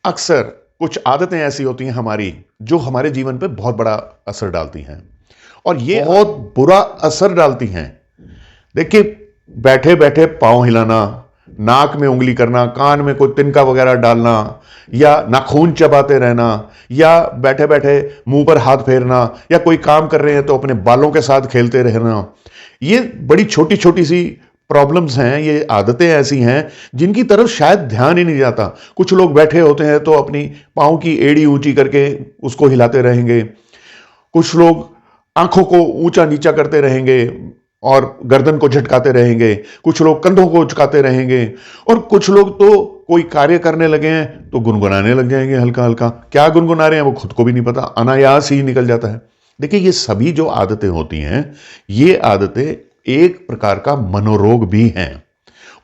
अक्सर कुछ आदतें ऐसी होती हैं हमारी जो हमारे जीवन पे बहुत बड़ा असर डालती हैं और ये बहुत बुरा असर डालती हैं। देखिए, बैठे बैठे पाँव हिलाना, नाक में उंगली करना, कान में कोई तिनका वगैरह डालना, या नाखून चबाते रहना, या बैठे बैठे मुंह पर हाथ फेरना, या कोई काम कर रहे हैं तो अपने बालों के साथ खेलते रहना। ये बड़ी छोटी छोटी सी प्रॉब्लम्स हैं, ये आदतें ऐसी हैं जिनकी तरफ शायद ध्यान ही नहीं जाता। कुछ लोग बैठे होते हैं तो अपनी पाँव की एड़ी ऊंची करके उसको हिलाते रहेंगे। कुछ लोग आंखों को ऊंचा नीचा करते रहेंगे और गर्दन को झटकाते रहेंगे। कुछ लोग कंधों को उचकाते रहेंगे और कुछ लोग तो कोई कार्य करने लगे हैं तो गुनगुनाने लग जाएंगे हल्का हल्का। क्या गुनगुना रहे हैं वो खुद को भी नहीं पता, अनायास ही निकल जाता है। देखिए, ये सभी जो आदतें होती हैं, ये आदतें एक प्रकार का मनोरोग भी हैं।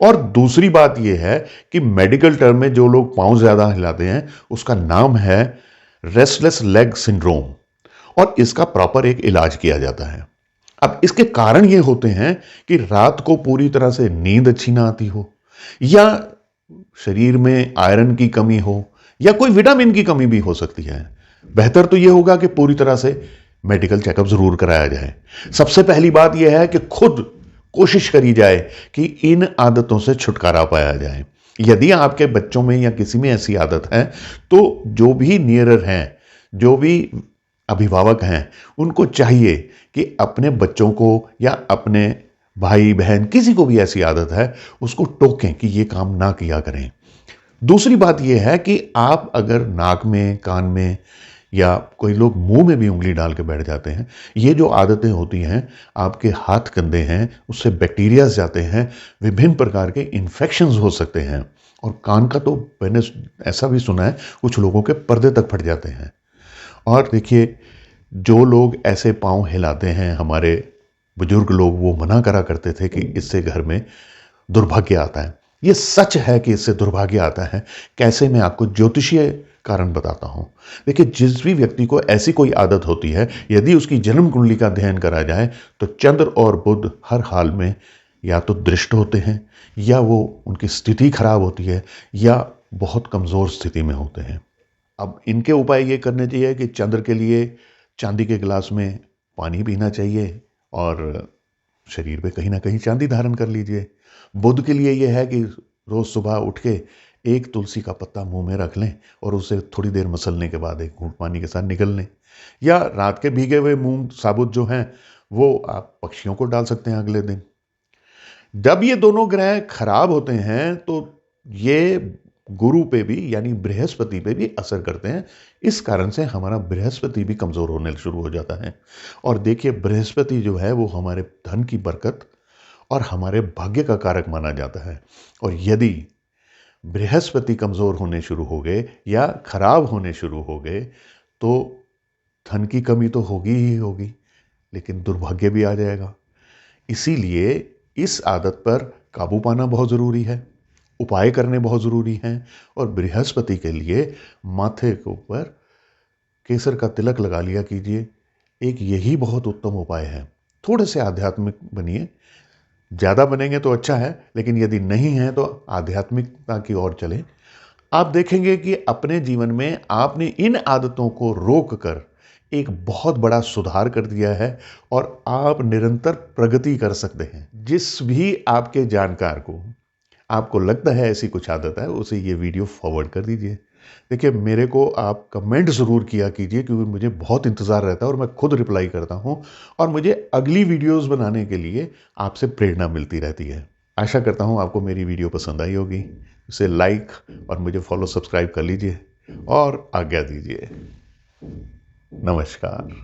और दूसरी बात यह है कि मेडिकल टर्म में जो लोग पांव ज्यादा हिलाते हैं उसका नाम है रेस्टलेस लेग सिंड्रोम, और इसका प्रॉपर एक इलाज किया जाता है। अब इसके कारण ये होते हैं कि रात को पूरी तरह से नींद अच्छी ना आती हो, या शरीर में आयरन की कमी हो, या कोई विटामिन की कमी भी हो सकती है। बेहतर तो यह होगा कि पूरी तरह से मेडिकल चेकअप जरूर कराया जाए। सबसे पहली बात यह है कि खुद कोशिश करी जाए कि इन आदतों से छुटकारा पाया जाए। यदि आपके बच्चों में या किसी में ऐसी आदत है तो जो भी नियरर हैं, जो भी अभिभावक हैं, उनको चाहिए कि अपने बच्चों को या अपने भाई बहन किसी को भी ऐसी आदत है उसको टोकें कि ये काम ना किया करें। दूसरी बात यह है कि आप अगर नाक में, कान में, या कोई लोग मुंह में भी उंगली डाल के बैठ जाते हैं, ये जो आदतें होती हैं, आपके हाथ गंदे हैं, उससे बैक्टीरिया जाते हैं, विभिन्न प्रकार के इन्फेक्शंस हो सकते हैं। और कान का तो मैंने ऐसा भी सुना है कुछ लोगों के पर्दे तक फट जाते हैं। और देखिए, जो लोग ऐसे पांव हिलाते हैं, हमारे बुजुर्ग लोग वो मना करा करते थे कि इससे घर में दुर्भाग्य आता है। ये सच है कि इससे दुर्भाग्य आता है। कैसे, मैं आपको ज्योतिषीय कारण बताता हूं। देखिए, जिस भी व्यक्ति को ऐसी कोई आदत होती है, यदि उसकी जन्म कुंडली का अध्ययन करा जाए तो चंद्र और बुध हर हाल में या तो दृष्ट होते हैं, या वो उनकी स्थिति खराब होती है, या बहुत कमजोर स्थिति में होते हैं। अब इनके उपाय ये करने चाहिए कि चंद्र के लिए चांदी के गिलास में पानी पीना चाहिए और शरीर पे कहीं ना कहीं चांदी धारण कर लीजिए। बुध के लिए यह है कि रोज सुबह उठ के एक तुलसी का पत्ता मुंह में रख लें और उसे थोड़ी देर मसलने के बाद एक घूंट पानी के साथ निगल लें। या रात के भीगे हुए मूंग साबुत जो हैं वो आप पक्षियों को डाल सकते हैं अगले दिन। जब ये दोनों ग्रह खराब होते हैं तो ये गुरु पे भी, यानी बृहस्पति पे भी असर करते हैं। इस कारण से हमारा बृहस्पति भी कमजोर होने शुरू हो जाता है। और देखिए, बृहस्पति जो है वो हमारे धन की बरकत और हमारे भाग्य का कारक माना जाता है। और यदि बृहस्पति कमजोर होने शुरू हो गए या खराब होने शुरू हो गए तो धन की कमी तो होगी ही होगी, लेकिन दुर्भाग्य भी आ जाएगा। इसीलिए इस आदत पर काबू पाना बहुत जरूरी है, उपाय करने बहुत जरूरी हैं। और बृहस्पति के लिए माथे के ऊपर केसर का तिलक लगा लिया कीजिए। एक यही बहुत उत्तम उपाय है। थोड़े से आध्यात्मिक बनिए, ज्यादा बनेंगे तो अच्छा है, लेकिन यदि नहीं है तो आध्यात्मिकता की ओर चलें। आप देखेंगे कि अपने जीवन में आपने इन आदतों को रोक कर एक बहुत बड़ा सुधार कर दिया है और आप निरंतर प्रगति कर सकते हैं। जिस भी आपके जानकार को आपको लगता है ऐसी कुछ आदत है, उसे ये वीडियो फॉरवर्ड कर दीजिए। देखिए, मेरे को आप कमेंट ज़रूर किया कीजिए, क्योंकि मुझे बहुत इंतज़ार रहता है और मैं खुद रिप्लाई करता हूँ और मुझे अगली वीडियोस बनाने के लिए आपसे प्रेरणा मिलती रहती है। आशा करता हूँ आपको मेरी वीडियो पसंद आई होगी। इसे लाइक और मुझे फॉलो सब्सक्राइब कर लीजिए और आज्ञा दीजिए। नमस्कार।